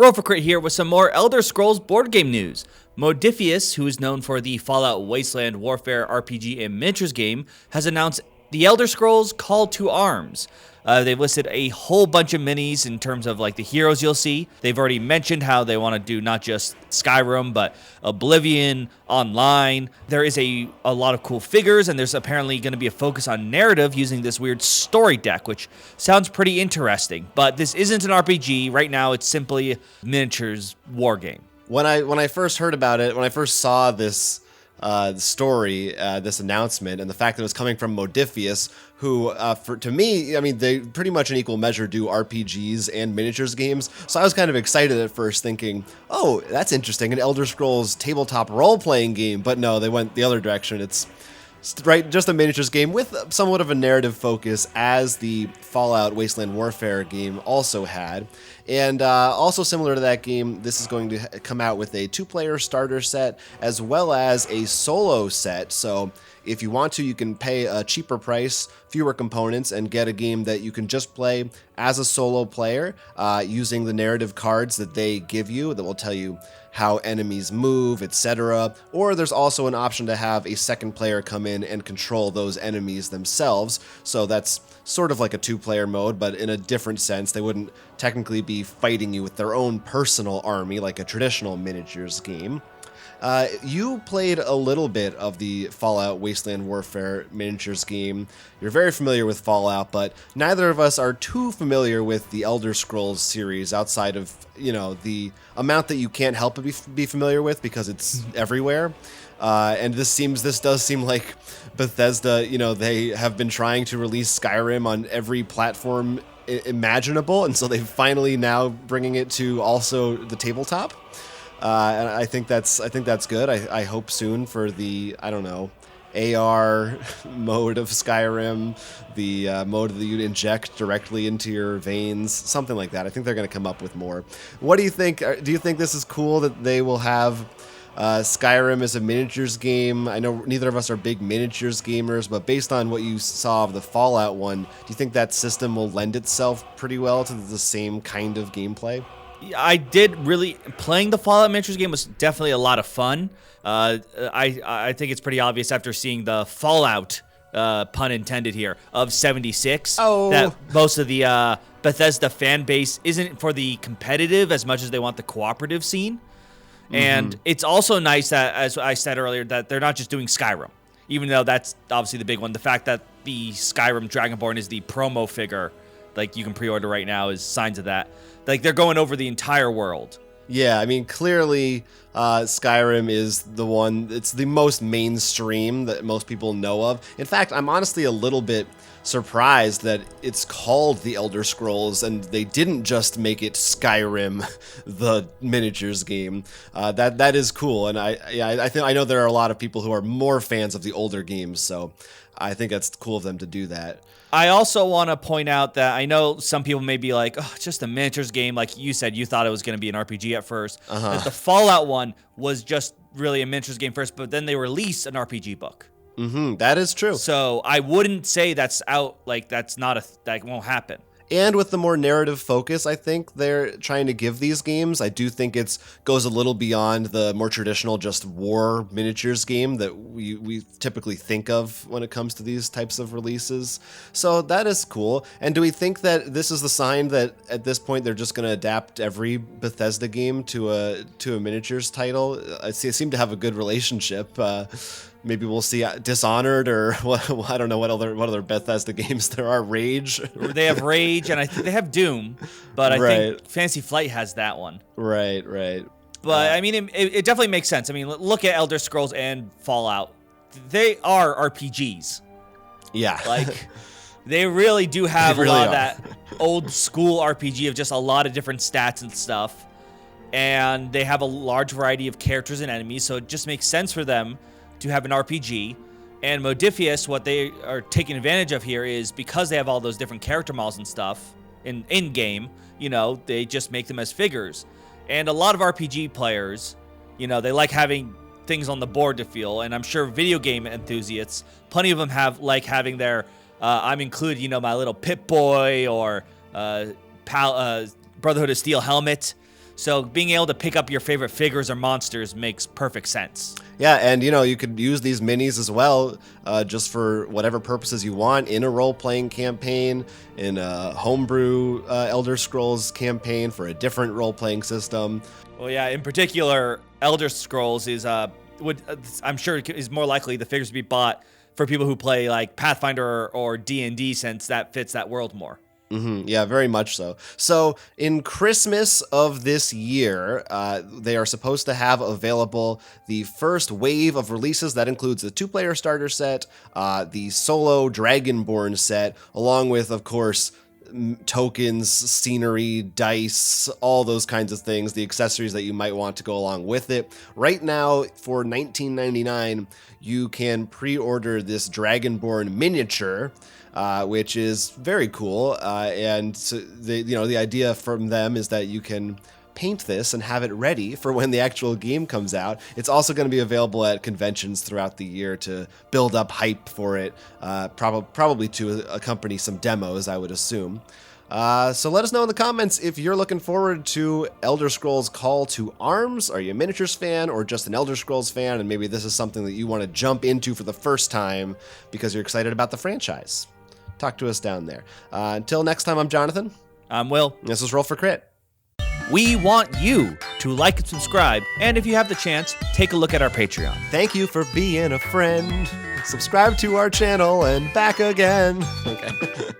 Rofacrit here with some more Elder Scrolls board game news. Modiphius, who is known for the Fallout Wasteland Warfare RPG and miniatures game, has announced the Elder Scrolls Call to Arms. They've listed a whole bunch of minis in terms of like the heroes you'll see. They've already mentioned how they want to do not just Skyrim, but Oblivion, Online. There is a lot of cool figures, and there's apparently going to be a focus on narrative using this weird story deck, which sounds pretty interesting. But this isn't an RPG. Right now, it's simply a miniatures war game. When I first heard about it, when I first saw this story, this announcement, and the fact that it was coming from Modiphius, who, to me, I mean, they pretty much in equal measure do RPGs and miniatures games. So I was kind of excited at first, thinking, oh, that's interesting, an Elder Scrolls tabletop role-playing game. But no, they went the other direction. It's just a miniatures game with somewhat of a narrative focus, as the Fallout Wasteland Warfare game also had. And also similar to that game, this is going to come out with a 2-player starter set as well as a solo set. So if you want to, you can pay a cheaper price, fewer components, and get a game that you can just play as a solo player using the narrative cards that they give you that will tell you how enemies move, etc. Or there's also an option to have a second player come in and control those enemies themselves. So that's sort of like a 2-player mode, but in a different sense. They wouldn't technically be fighting you with their own personal army like a traditional miniatures game. You played a little bit of the Fallout Wasteland Warfare miniatures game. You're very familiar with Fallout, but neither of us are too familiar with the Elder Scrolls series outside of, the amount that you can't help but be familiar with because it's everywhere. And this does seem like Bethesda, they have been trying to release Skyrim on every platform imaginable, and so they're finally now bringing it to also the tabletop. And I think that's good. I hope soon for the, AR mode of Skyrim, the mode that you inject directly into your veins, something like that. I think they're going to come up with more. What do you think? Do you think this is cool that they will have Skyrim as a miniatures game? I know neither of us are big miniatures gamers, but based on what you saw of the Fallout one, do you think that system will lend itself pretty well to the same kind of gameplay? I did really playing the Fallout miniatures game was definitely a lot of fun. I think it's pretty obvious after seeing the Fallout, pun intended here, of 76 that most of the Bethesda fan base isn't for the competitive as much as they want the cooperative scene. And it's also nice that, as I said earlier, that they're not just doing Skyrim, even though that's obviously the big one. The fact that the Skyrim Dragonborn is the promo figure, like you can pre-order right now, is signs of that. Like they're going over the entire world. Yeah, I mean, clearly Skyrim is the one, it's the most mainstream that most people know of. In fact, I'm honestly a little bit surprised that it's called the Elder Scrolls and they didn't just make it Skyrim, the miniatures game. That is cool, and I know there are a lot of people who are more fans of the older games, so I think that's cool of them to do that. I also want to point out that I know some people may be like, oh, it's just a miniatures game. Like you said, you thought it was going to be an RPG at first. That the Fallout one was just really a miniatures game first, but then they released an RPG book. That is true. So I wouldn't say that's out, like that won't happen. And with the more narrative focus, I think they're trying to give these games, I do think it goes a little beyond the more traditional just war miniatures game that we typically think of when it comes to these types of releases. So that is cool. And do we think that this is the sign that at this point they're just going to adapt every Bethesda game to a miniatures title? They seem to have a good relationship. Maybe we'll see Dishonored, or I don't know what other Bethesda games there are. Rage. They have Rage, and I think they have Doom, but I think Fantasy Flight has that one. Right. But I mean, it definitely makes sense. I mean, look at Elder Scrolls and Fallout. They are RPGs. Yeah. Like, they really do have a lot of that old school RPG of just a lot of different stats and stuff. And they have a large variety of characters and enemies, so it just makes sense for them to have an RPG. And Modiphius, what they are taking advantage of here is because they have all those different character models and stuff in game, they just make them as figures. And a lot of RPG players, they like having things on the board to feel. And I'm sure video game enthusiasts, plenty of them having their, I'm included, my little Pip-Boy or Brotherhood of Steel helmet. So being able to pick up your favorite figures or monsters makes perfect sense. Yeah, and you could use these minis as well, just for whatever purposes you want in a role-playing campaign, in a homebrew Elder Scrolls campaign for a different role-playing system. Well, yeah, in particular, Elder Scrolls is I'm sure is more likely the figures to be bought for people who play like Pathfinder or D&D, since that fits that world more. Yeah, very much so. So in Christmas of this year, they are supposed to have available the first wave of releases. That includes the 2-player starter set, the solo Dragonborn set, along with, of course, tokens, scenery, dice, all those kinds of things, the accessories that you might want to go along with it. Right now, for $19.99, you can pre-order this Dragonborn miniature, which is very cool. And so the idea from them is that you can paint this and have it ready for when the actual game comes out. It's also going to be available at conventions throughout the year to build up hype for it, probably to accompany some demos, I would assume. So let us know in the comments if you're looking forward to Elder Scrolls Call to Arms. Are you a miniatures fan or just an Elder Scrolls fan? And maybe this is something that you want to jump into for the first time because you're excited about the franchise. Talk to us down there. Until next time, I'm Jonathan. I'm Will. This is Roll for Crit. We want you to like and subscribe, and if you have the chance, take a look at our Patreon. Thank you for being a friend. Subscribe to our channel and back again. Okay.